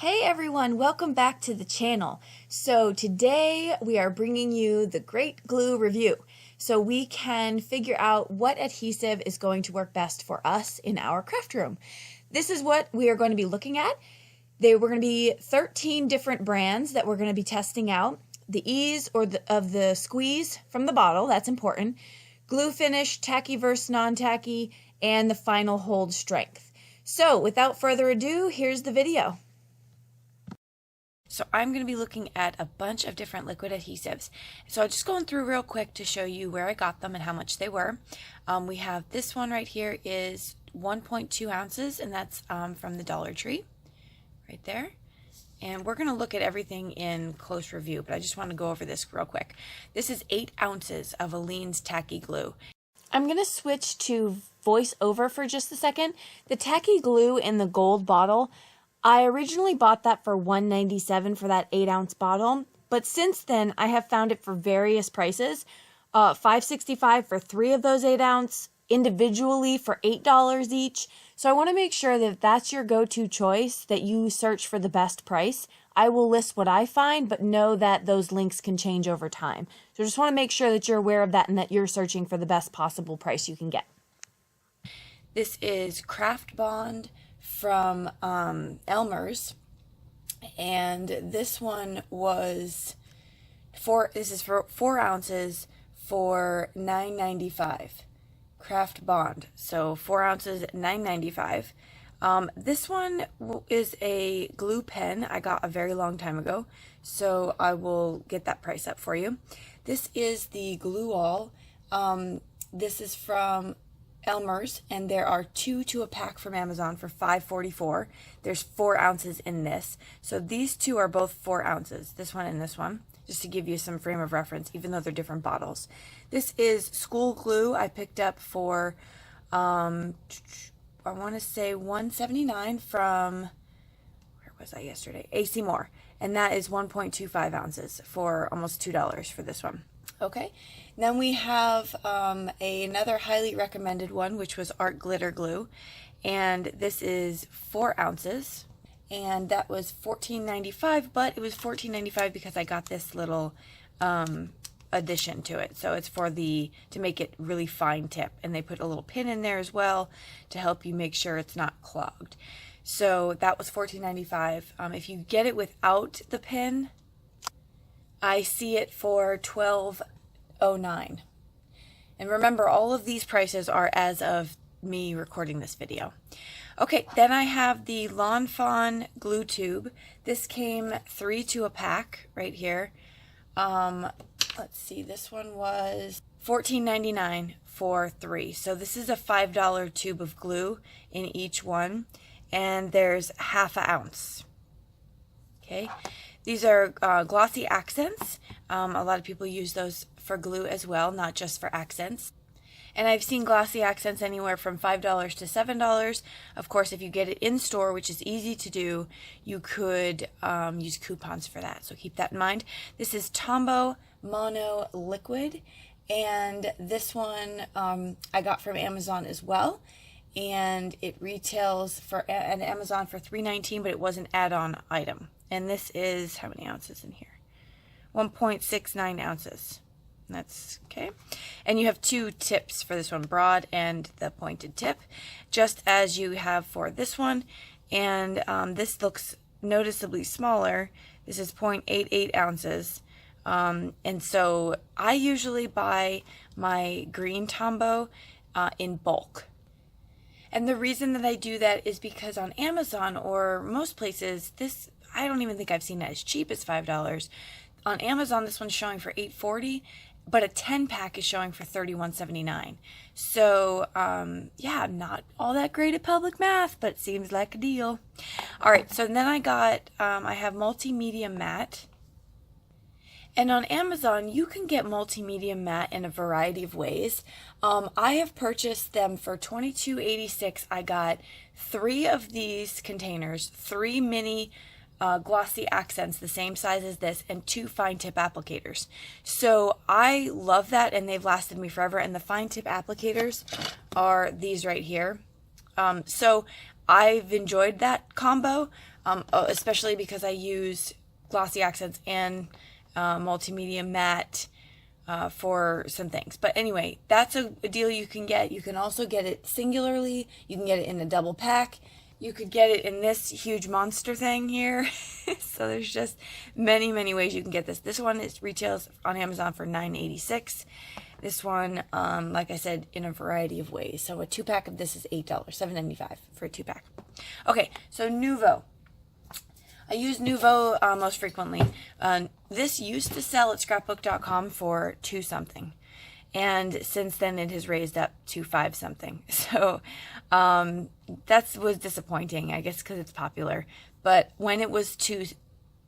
Hey everyone, welcome back to the channel. So today we are bringing you the Great Glue review so we can figure out what adhesive is going to work best for us in our craft room. This is what we are going to be looking at. We're going to be 13 different brands that we're going to be testing out. The ease of the squeeze from the bottle, that's important. Glue finish, tacky versus non-tacky, and the final hold strength. So without further ado, here's the video. So I'm going to be looking at a bunch of different liquid adhesives. So I'm just going through real quick to show you where I got them and how much they were. We have this one right here is 1.2 ounces, and that's from the Dollar Tree right there. And we're going to look at everything in close review, but I just want to go over this real quick. This is 8 ounces of Aleene's Tacky Glue. I'm going to switch to voiceover for just a second. The Tacky Glue in the gold bottle, I originally bought that for $1.97 for that 8-ounce bottle, but since then I have found it for various prices. $5.65 for 3 of those 8-ounce, individually for $8 each. So I want to make sure that if that's your go-to choice, that you search for the best price. I will list what I find, but know that those links can change over time. So just want to make sure that you're aware of that and that you're searching for the best possible price you can get. This is Craftbond from Elmer's, and this one was this is for 4 ounces for $9.95. Craftbond, so 4 ounces, $9.95. This one is a glue pen I got a very long time ago, so I will get that price up for you. This is the Glue All. This is from Elmer's, and there are 2 to a pack from Amazon for $5.44. There's 4 ounces in this, so these 2 are both 4 ounces, this one and this one, just to give you some frame of reference, even though they're different bottles. This is school glue I picked up for I want to say $1.79 from, where was I yesterday? AC Moore, and that is 1.25 ounces for almost $2 for this one. Okay, then we have another highly recommended one, which was Art Glitter Glue, and this is 4 ounces, and that was $14.95, but it was $14.95 because I got this little addition to it. So it's for to make it really fine tip, and they put a little pin in there as well to help you make sure it's not clogged. So that was $14.95. If you get it without the pin, I see it for $12.09. And remember, all of these prices are as of me recording this video. Okay, then I have the Fawn glue tube. This came 3 to a pack right here. Let's see, this one was $14.99 for 3. So this is a $5 tube of glue in each one, and there's ½ ounce. Okay. These are glossy accents. A lot of people use those for glue as well, not just for accents. And I've seen glossy accents anywhere from $5 to $7. Of course, if you get it in store, which is easy to do, you could use coupons for that. So keep that in mind. This is Tombow Mono Liquid, and this one I got from Amazon as well. And it retails for at Amazon for $3.19, but it was an add-on item. And this is, how many ounces in here? 1.69 ounces. That's okay. And you have 2 tips for this one, broad and the pointed tip, just as you have for this one. And this looks noticeably smaller. This is 0.88 ounces. And so I usually buy my green Tombow in bulk. And the reason that I do that is because on Amazon or most places, I don't even think I've seen it as cheap as $5. On Amazon, this one's showing for $8.40, but a 10-pack is showing for $31.79. So, yeah, not all that great at public math, but it seems like a deal. All right, so then I have multimedia matte. And on Amazon, you can get multimedia matte in a variety of ways. I have purchased them for $22.86. I got 3 of these containers, 3 mini glossy accents the same size as this, and 2 fine tip applicators. So I love that, and they've lasted me forever. And the fine tip applicators are these right here. So I've enjoyed that combo. especially because I use glossy accents and multimedia matte for some things. But anyway, that's a deal you can get. You can also get it singularly. You can get it in a double pack. You could get it in this huge monster thing here. So there's just many, many ways you can get this. This one retails on Amazon for $9.86. This one, like I said, in a variety of ways. So a 2-pack of this is $8, $7.95 for a 2-pack. Okay, so Nuvo. I use Nuvo most frequently. This used to sell at scrapbook.com for $2 something. And since then it has raised up to $5 something. So that was disappointing, I guess, because it's popular. But when it was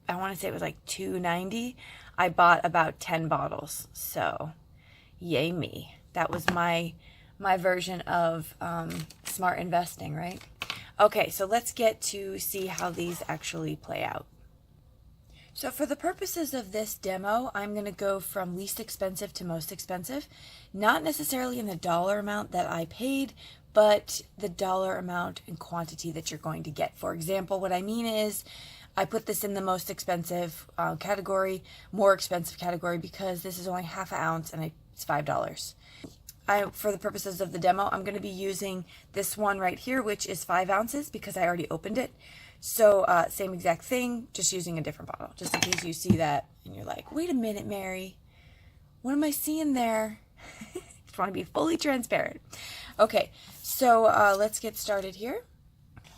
I want to say it was like $2.90, I bought about 10 bottles. So yay me. That was my version of smart investing, right? Okay, so let's get to see how these actually play out. So for the purposes of this demo, I'm going to go from least expensive to most expensive, not necessarily in the dollar amount that I paid, but the dollar amount and quantity that you're going to get. For example, what I mean is I put this in the most expensive category, more expensive category, because this is only half an ounce and it's $5. For the purposes of the demo, I'm going to be using this one right here, which is 5 ounces because I already opened it. So same exact thing, just using a different bottle, just in case you see that and you're like, wait a minute, Mary, what am I seeing there? Just want to be fully transparent. Okay, so let's get started here.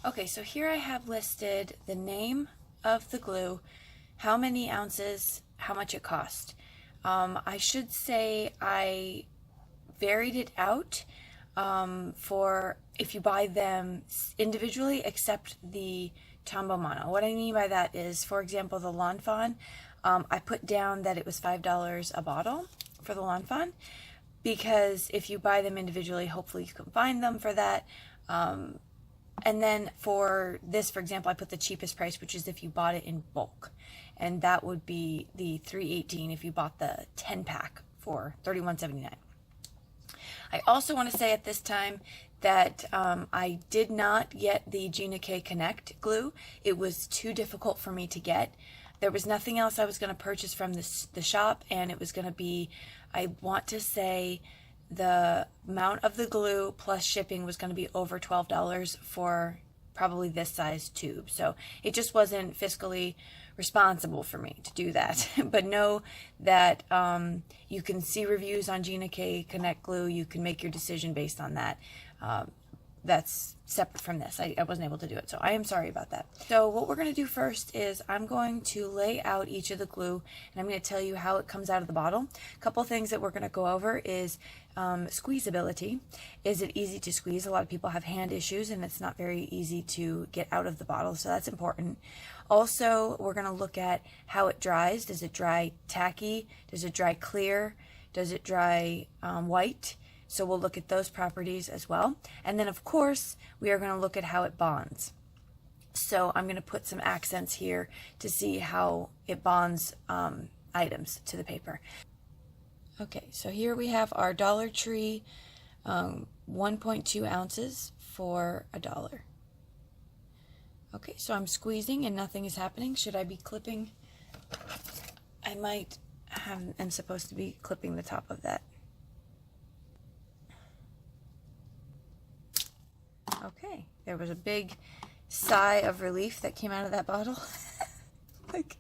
Okay, so here I have listed the name of the glue, how many ounces, how much it cost. I should say I varied it out for if you buy them individually, except the Tombow Mono. What I mean by that is, for example, the Lawn Fawn, I put down that it was $5 a bottle for the Lawn Fawn, because if you buy them individually, hopefully you can find them for that. And then for this, for example, I put the cheapest price, which is if you bought it in bulk, and that would be the $3.18 if you bought the 10-pack for $31.79. I also want to say at this time that I did not get the Gina K Connect glue. It was too difficult for me to get. There was nothing else I was going to purchase from the shop, and it was going to be, I want to say, the amount of the glue plus shipping was going to be over $12 for probably this size tube. So it just wasn't fiscally responsible for me to do that. But know that you can see reviews on Gina K Connect glue. You can make your decision based on that. That's separate from this. I wasn't able to do it, so I am sorry about that. So what we're going to do first is I'm going to lay out each of the glue, and I'm going to tell you how it comes out of the bottle. A couple things that we're going to go over is squeezability. Is it easy to squeeze? A lot of people have hand issues, and it's not very easy to get out of the bottle, so that's important. Also, we're going to look at how it dries. Does it dry tacky? Does it dry clear? Does it dry white? So we'll look at those properties as well. And then, of course, we are going to look at how it bonds. So I'm going to put some accents here to see how it bonds items to the paper. Okay, so here we have our Dollar Tree 1.2 ounces for $1. Okay, so I'm squeezing and nothing is happening. Should I be clipping? I might am supposed to be clipping the top of that. Okay, there was a big sigh of relief that came out of that bottle. Like,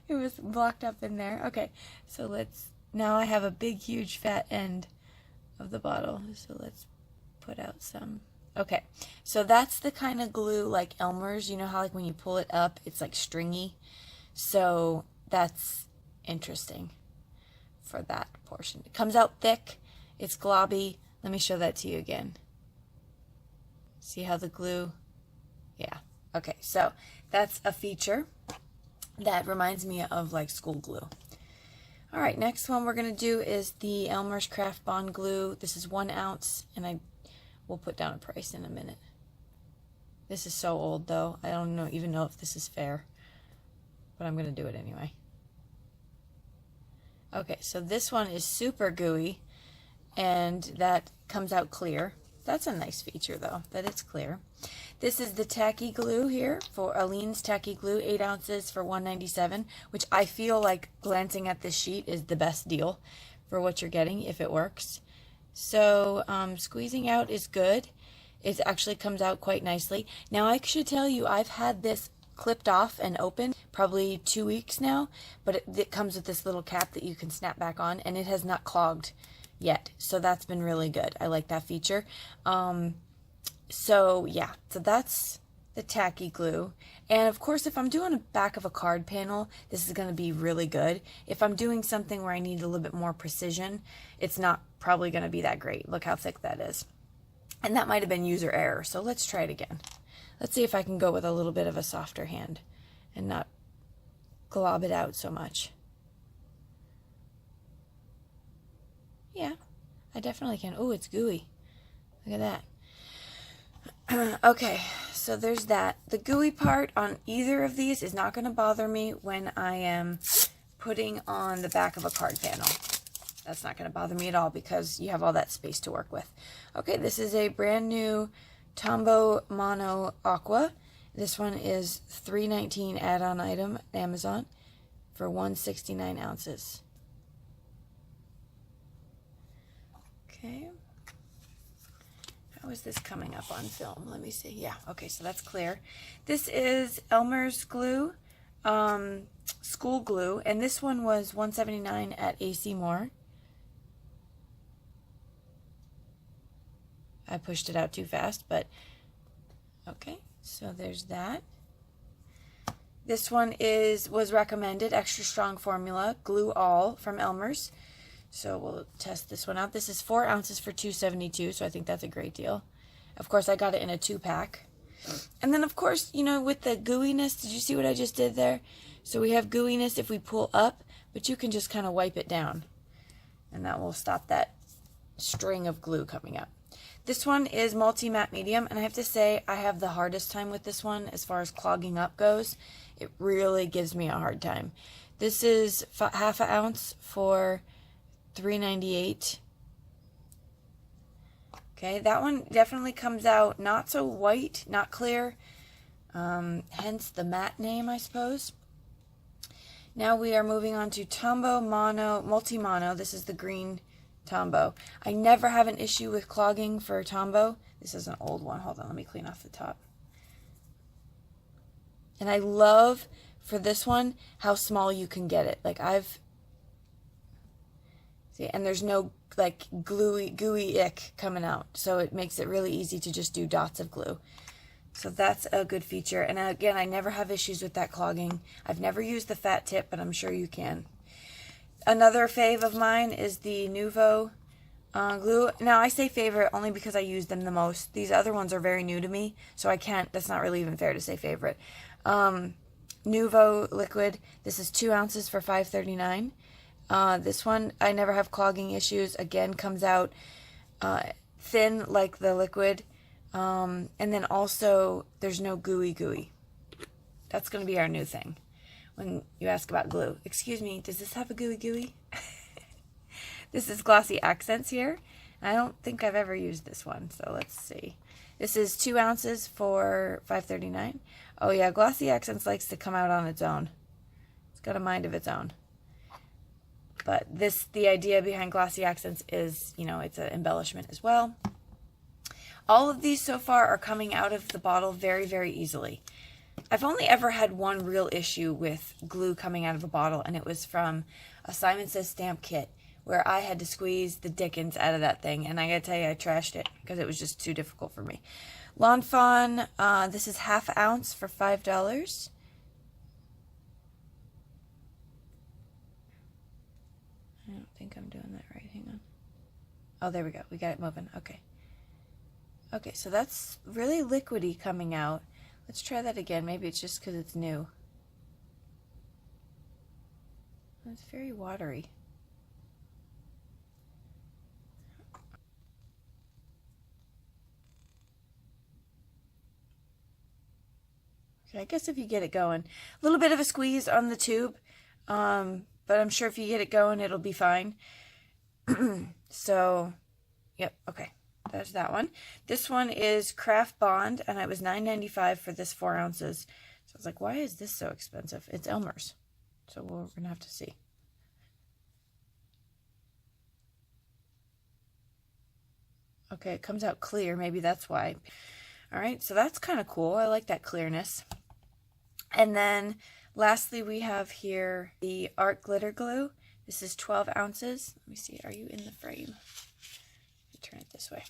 it was blocked up in there. Okay, so now I have a big, huge, fat end of the bottle. So let's put out some. Okay, so that's the kind of glue like Elmer's. You know how like when you pull it up, it's like stringy? So that's interesting for that portion. It comes out thick. It's globby. Let me show that to you again. See how the glue, yeah. Okay, so that's a feature that reminds me of like school glue. All right, next one we're gonna do is the Elmer's Craftbond glue. This is 1 ounce, and we'll put down a price in a minute. This is so old though, I don't even know if this is fair, but I'm gonna do it anyway. Okay, so this one is super gooey, and that comes out clear. That's a nice feature though, that it's clear. This is the Tacky Glue here for Aleene's Tacky Glue, 8 ounces for $1.97, which I feel like, glancing at this sheet, is the best deal for what you're getting if it works. So squeezing out is good. It actually comes out quite nicely. Now I should tell you, I've had this clipped off and open probably 2 weeks now, but it comes with this little cap that you can snap back on, and it has not clogged yet. So that's been really good. I like that feature. So yeah, so that's the Tacky Glue. And of course, if I'm doing a back of a card panel, this is going to be really good. If I'm doing something where I need a little bit more precision, it's not probably going to be that great. Look how thick that is. And that might have been user error. So let's try it again. Let's see if I can go with a little bit of a softer hand and not glob it out so much. Yeah, I definitely can. Oh, it's gooey. Look at that. Okay, so there's that. The gooey part on either of these is not going to bother me when I am putting on the back of a card panel. That's not going to bother me at all because you have all that space to work with. Okay, this is a brand new Tombow Mono Aqua. This one is $3.19 add-on item, Amazon, for 169 ounces. Okay. How is this coming up on film? Let me see. Yeah, okay, so that's clear. This is Elmer's glue, school glue, and this one was $1.79 at AC Moore. I pushed it out too fast, but okay, so there's that. This one was recommended, extra strong formula, glue all from Elmer's. So we'll test this one out. This is 4 ounces for $2.72, so I think that's a great deal. Of course, I got it in a 2-pack. And then, of course, you know, with the gooiness, did you see what I just did there? So we have gooiness if we pull up, but you can just kind of wipe it down. And that will stop that string of glue coming up. This one is multi-matte medium, and I have to say I have the hardest time with this one as far as clogging up goes. It really gives me a hard time. This is half an ounce for $3.98. Okay, that one definitely comes out not so white, not clear, hence the matte name, I suppose. Now we are moving on to Tombow Multi-Mono. This is the green Tombow. I never have an issue with clogging for Tombow. This is an old one. Hold on, let me clean off the top. And I love, for this one, how small you can get it. Like and there's no like gooey ick coming out, so it makes it really easy to just do dots of glue. So that's a good feature. And again, I never have issues with that clogging. I've never used the fat tip, but I'm sure you can. Another fave of mine is the Nuvo glue. Now I say favorite only because I use them the most. These other ones are very new to me, so I can't, that's not really even fair to say favorite. Nuvo liquid. This is 2 ounces for $5.39. This one, I never have clogging issues. Again, comes out thin like the liquid. And then also, there's no gooey. That's going to be our new thing when you ask about glue. Excuse me, does this have a gooey? This is Glossy Accents here. I don't think I've ever used this one, so let's see. This is 2 ounces for $5.39. Oh yeah, Glossy Accents likes to come out on its own. It's got a mind of its own. But the idea behind Glossy Accents is, you know, it's an embellishment as well. All of these so far are coming out of the bottle very, very easily. I've only ever had one real issue with glue coming out of a bottle, and it was from a Simon Says stamp kit where I had to squeeze the dickens out of that thing, and I gotta tell you, I trashed it because it was just too difficult for me. Fawn, this is half ounce for $5. I don't think I'm doing that right. Hang on. Oh, there we go. We got it moving. Okay. Okay, so that's really liquidy coming out. Let's try that again. Maybe it's just because it's new. It's very watery. Okay, I guess if you get it going. A little bit of a squeeze on the tube, but I'm sure if you get it going, it'll be fine. So, yep, okay. there's that one. This one is Craftbond, and it was $9.95 for this 4 ounces. So I was like, why is this so expensive? It's Elmer's. So we're going to have to see. Okay, it comes out clear. Maybe that's why. All right, so that's kind of cool. I like that clearness. And then lastly, we have here the Art Glitter Glue. This is 12 ounces. Let me see. Are you in the frame? Turn it this way.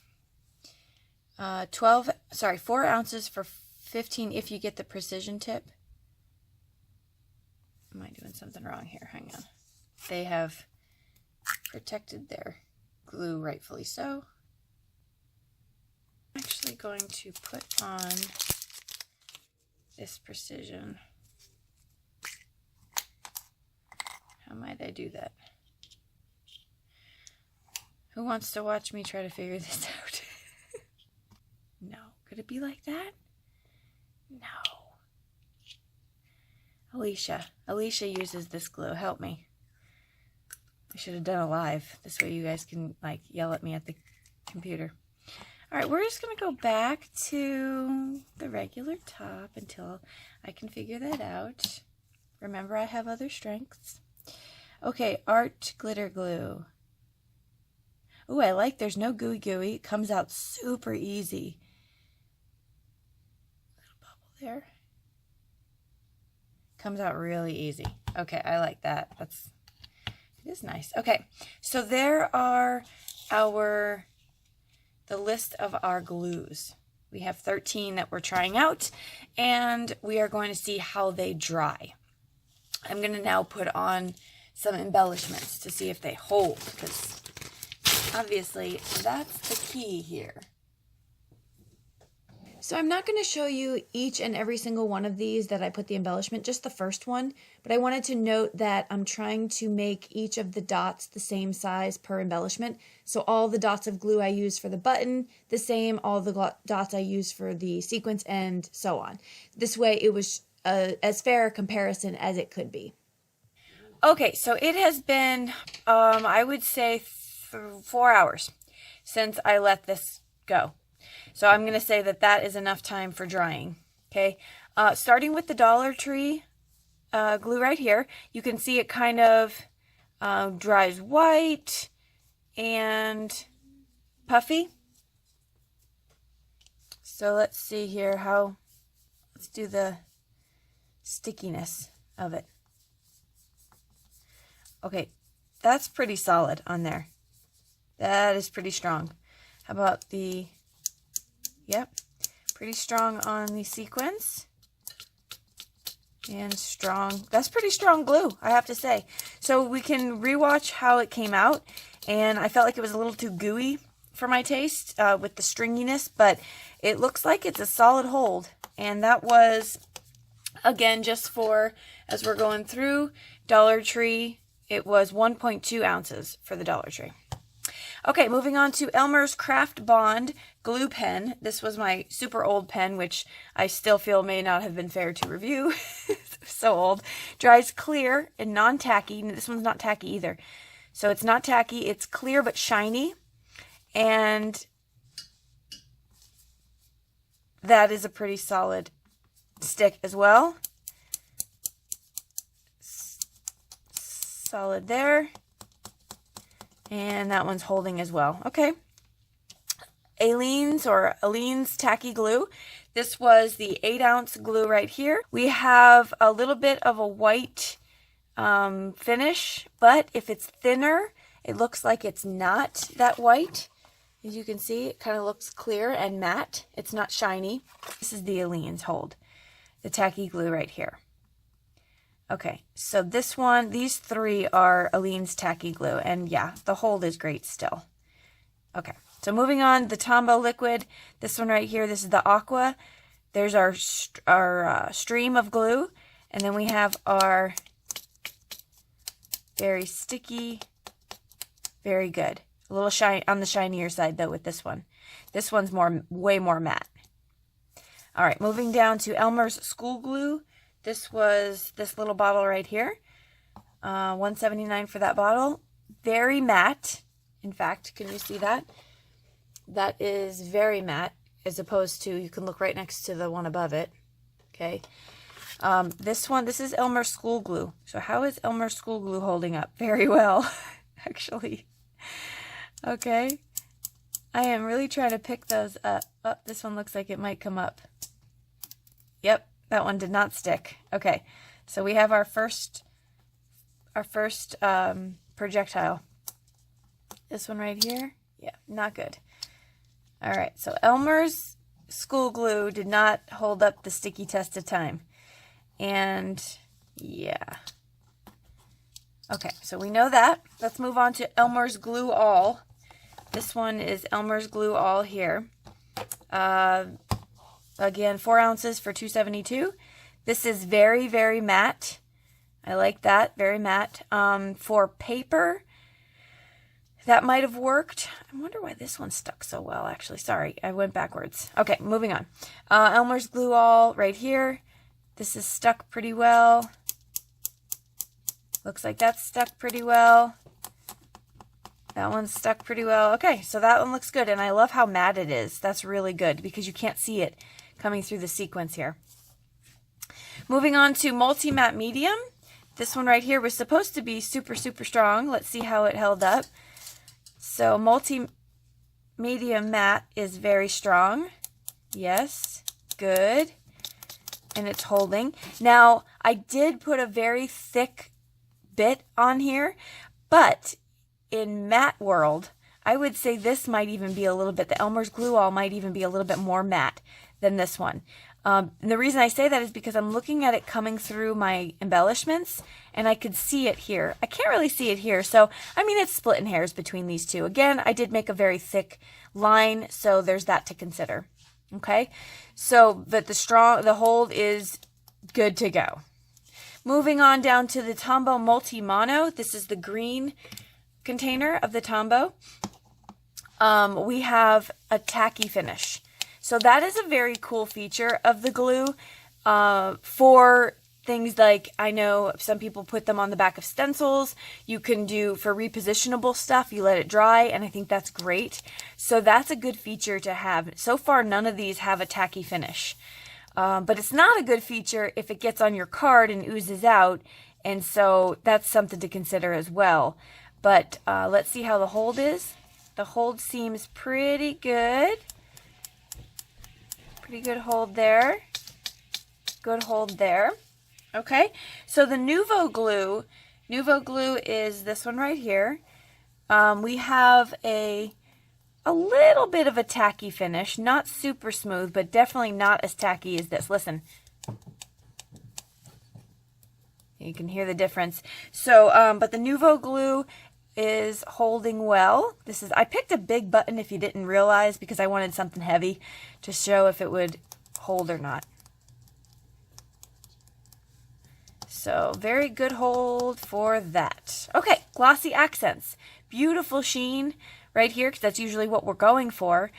4 ounces for 15 if you get the precision tip. Am I doing something wrong here? Hang on. They have protected their glue, rightfully so. I'm actually going to put on this precision. How might I do that? Who wants to watch me try to figure this out? No. Could it be like that? No. Alicia uses this glue. Help me. I should have done it live. This way you guys can like yell at me at the computer. Alright, we're just going to go back to the regular top until I can figure that out. Remember, I have other strengths. Okay, Art Glitter Glue. Ooh, I like there's no gooey. It comes out super easy. Little bubble there. Comes out really easy. Okay, I like that. It is nice. Okay, so there are the list of our glues. We have 13 that we're trying out, and we are going to see how they dry. I'm going to now put on some embellishments to see if they hold, because obviously that's the key here. So I'm not going to show you each and every single one of these that I put the embellishment, just the first one, but I wanted to note that I'm trying to make each of the dots the same size per embellishment. So all the dots of glue I use for the button, the same, all the dots I use for the sequins, and so on. This way it was as fair a comparison as it could be. Okay, so it has been, I would say 4 hours since I let this go. So I'm going to say that that is enough time for drying. Okay, starting with the Dollar Tree glue right here, you can see it kind of dries white and puffy. So let's see here let's do the stickiness of it. Okay, that's pretty solid on there. That is pretty strong. How about yep, pretty strong on the sequins. And strong. That's pretty strong glue, I have to say. So we can rewatch how it came out. And I felt like it was a little too gooey for my taste with the stringiness. But it looks like it's a solid hold. And that was, again, just for, as we're going through, Dollar Tree, it was 1.2 ounces for the Dollar Tree. Okay, moving on to Elmer's Craftbond glue pen. This was my super old pen, which I still feel may not have been fair to review. So old. Dries clear and non-tacky. This one's not tacky either. So it's not tacky. It's clear but shiny. And that is a pretty solid stick as well. Solid there. And that one's holding as well. Okay. Aleene's Tacky Glue. This was the 8-ounce glue right here. We have a little bit of a white finish, but if it's thinner, it looks like it's not that white. As you can see, it kind of looks clear and matte. It's not shiny. This is the Aleene's hold. The Tacky Glue right here. Okay, so these 3 are Aleene's Tacky Glue, and yeah, the hold is great still. Okay, so moving on, the Tombow liquid, this one right here, this is the Aqua. There's our stream of glue, and then we have our very sticky, very good. A little shiny on the shinier side though with this one. This one's way more matte. All right, moving down to Elmer's School Glue. This was this little bottle right here. $1.79 for that bottle. Very matte. In fact, can you see that? that is very matte, as opposed to, you can look right next to the one above it. Okay. This is Elmer School Glue. So how is Elmer School Glue holding up? Very well, actually. Okay. I am really trying to pick those up. Oh, this one looks like it might come up. Yep, that one did not stick. Okay, so we have our first projectile. This one right here. Yeah, not good. All right, so Elmer's School Glue did not hold up the sticky test of time. And yeah. Okay, so we know that. Let's move on to Elmer's Glue All. This one is Elmer's Glue All here. Again, 4 ounces for $2.72. This is very, very matte. I like that, very matte. For paper, that might have worked. I wonder why this one stuck so well, actually. Sorry, I went backwards. Okay, moving on. Elmer's Glue All right here. This is stuck pretty well. Looks like that's stuck pretty well. That one's stuck pretty well. Okay, so that one looks good, and I love how matte it is. That's really good because you can't see it coming through the sequence here. Moving on to Multi-Matte Medium. This one right here was supposed to be super, super strong. Let's see how it held up. So Multi-Medium Matte is very strong. Yes, good. And it's holding. Now, I did put a very thick bit on here, but in matte world, I would say this might even be a little bit, the Elmer's Glue All might even be a little bit more matte than this one. And the reason I say that is because I'm looking at it coming through my embellishments, and I could see it here. I can't really see it here, so I mean, it's splitting hairs between these two. Again, I did make a very thick line, so there's that to consider. Okay, so but the hold is good to go. Moving on down to the Tombow Multi Mono. This is the green container of the Tombow. We have a tacky finish. So that is a very cool feature of the glue for things like, I know some people put them on the back of stencils. You can do for repositionable stuff, you let it dry, and I think that's great. So that's a good feature to have. So far, none of these have a tacky finish. But it's not a good feature if it gets on your card and oozes out, and so that's something to consider as well. But let's see how the hold is. The hold seems pretty good. Pretty good hold there. Good hold there. Okay, so the Nuvo glue is this one right here. We have a little bit of a tacky finish, not super smooth, but definitely not as tacky as this. Listen. You can hear the difference. So, but the Nuvo glue is holding well. I picked a big button if you didn't realize, because I wanted something heavy to show if it would hold or not. So very good hold for that. Okay, glossy accents. Beautiful sheen right here, because that's usually what we're going for.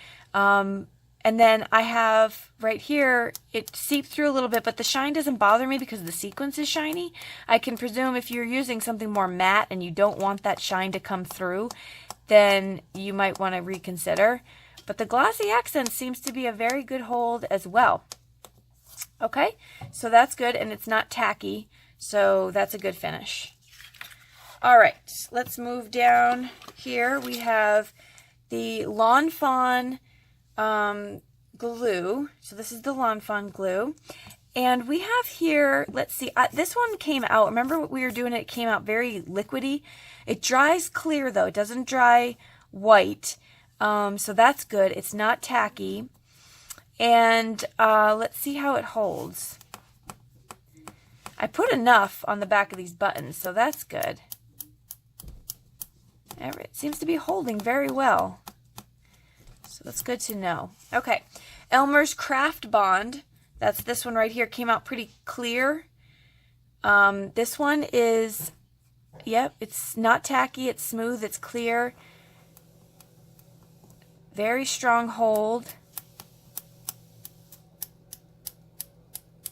And then I have right here, it seeped through a little bit, but the shine doesn't bother me because the sequence is shiny. I can presume if you're using something more matte and you don't want that shine to come through, then you might want to reconsider. But the glossy accent seems to be a very good hold as well. Okay, so that's good, and it's not tacky, so that's a good finish. All right, let's move down here. We have the Lawn Fawn glue. So this is the Lawn Fawn glue. And we have here, let's see, this one came out, remember what we were doing? It came out very liquidy. It dries clear though, it doesn't dry white. So that's good. It's not tacky. And let's see how it holds. I put enough on the back of these buttons, so that's good. It seems to be holding very well. So that's good to know. Okay, Elmer's Craftbond. That's this one right here. Came out pretty clear. This one is, yep, it's not tacky. It's smooth. It's clear. Very strong hold.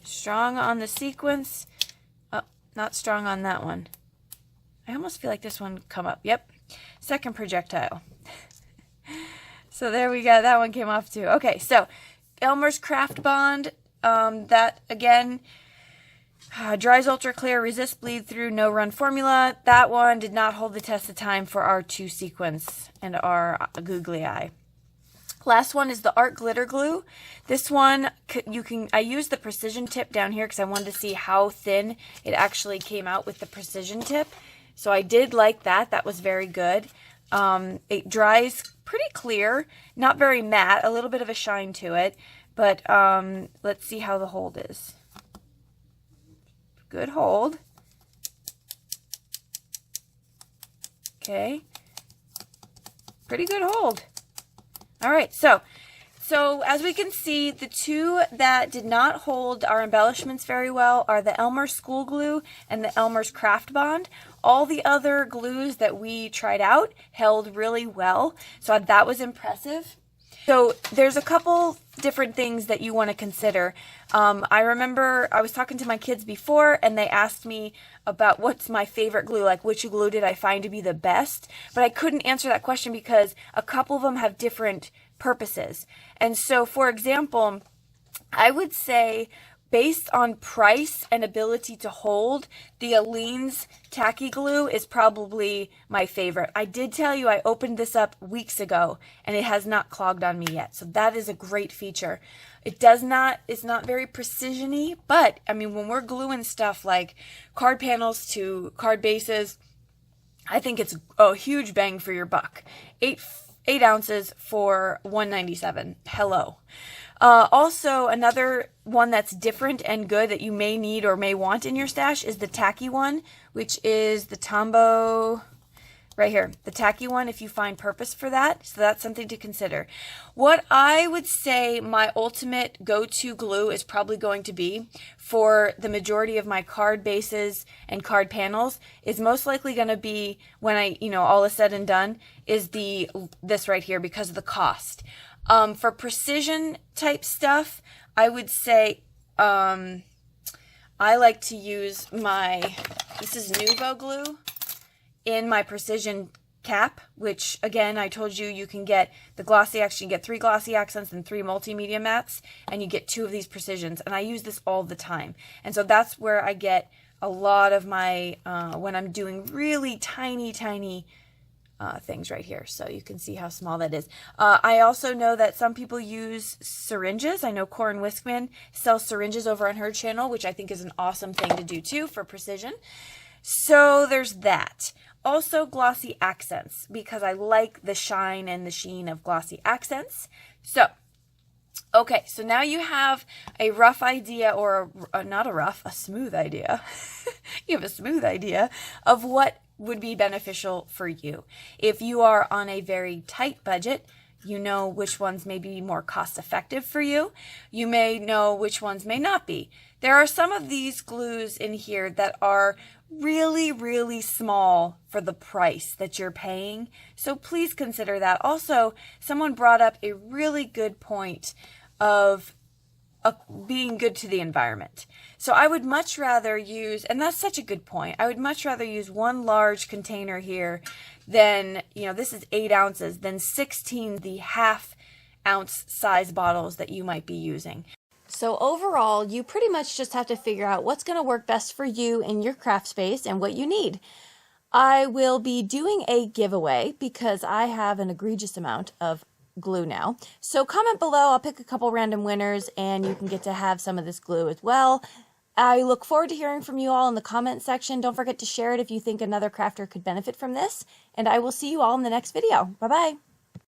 Strong on the sequence. Oh, not strong on that one. I almost feel like this one come up. Yep. Second projectile. So there we go. That one came off too. Okay, so Elmer's Craftbond. That again, dries ultra clear, resists bleed through, no run formula. That one did not hold the test of time for our 2 sequence and our googly eye. Last one is the Art Glitter Glue. This one, I used the precision tip down here because I wanted to see how thin it actually came out with the precision tip. So I did like that. That was very good. It dries pretty clear, not very matte, a little bit of a shine to it. But let's see how the hold is. Good hold. Okay. Pretty good hold. All right, so as we can see, the 2 that did not hold our embellishments very well are the Elmer School Glue and the Elmer's Craftbond. All the other glues that we tried out held really well, so that was impressive. So there's a couple different things that you want to consider. I remember I was talking to my kids before and they asked me about what's my favorite glue, like which glue did I find to be the best, but I couldn't answer that question because a couple of them have different purposes. And so, for example, I would say based on price and ability to hold, the Aleene's Tacky Glue is probably my favorite. I did tell you I opened this up weeks ago and it has not clogged on me yet. So that is a great feature. It's not very precision-y, but I mean, when we're gluing stuff like card panels to card bases, I think it's a huge bang for your buck. 8 ounces for $1.97. Hello. Also, another one that's different and good that you may need or may want in your stash is the tacky one, which is the Tombow right here. The tacky one, if you find purpose for that. So that's something to consider. What I would say my ultimate go-to glue is probably going to be for the majority of my card bases and card panels is most likely going to be, when all is said and done, is this right here because of the cost. For precision type stuff, I would say I like to use this is Nouveau glue in my precision cap, which again, I told you, you can get the glossy accents, you can get 3 glossy accents and 3 multimedia mattes, and you get 2 of these precisions, and I use this all the time. And so that's where I get a lot of my, when I'm doing really tiny things right here. So you can see how small that is. I also know that some people use syringes. I know Corin Wiskman sells syringes over on her channel, which I think is an awesome thing to do too for precision. So there's that. Also glossy accents, because I like the shine and the sheen of glossy accents. So, okay, so now you have a rough idea, or a smooth idea. You have a smooth idea of what would be beneficial for you. If you are on a very tight budget, you know which ones may be more cost effective for you. You may know which ones may not be. There are some of these glues in here that are really, really small for the price that you're paying. So please consider that. Also, someone brought up a really good point of being good to the environment. So I would much rather use, and that's such a good point, I would much rather use one large container here than, this is 8 ounces, than 16 the half-ounce size bottles that you might be using. So overall, you pretty much just have to figure out what's going to work best for you in your craft space and what you need. I will be doing a giveaway because I have an egregious amount of glue now. So comment below, I'll pick a couple random winners and you can get to have some of this glue as well. I look forward to hearing from you all in the comment section. Don't forget to share it if you think another crafter could benefit from this. And I will see you all in the next video. Bye-bye.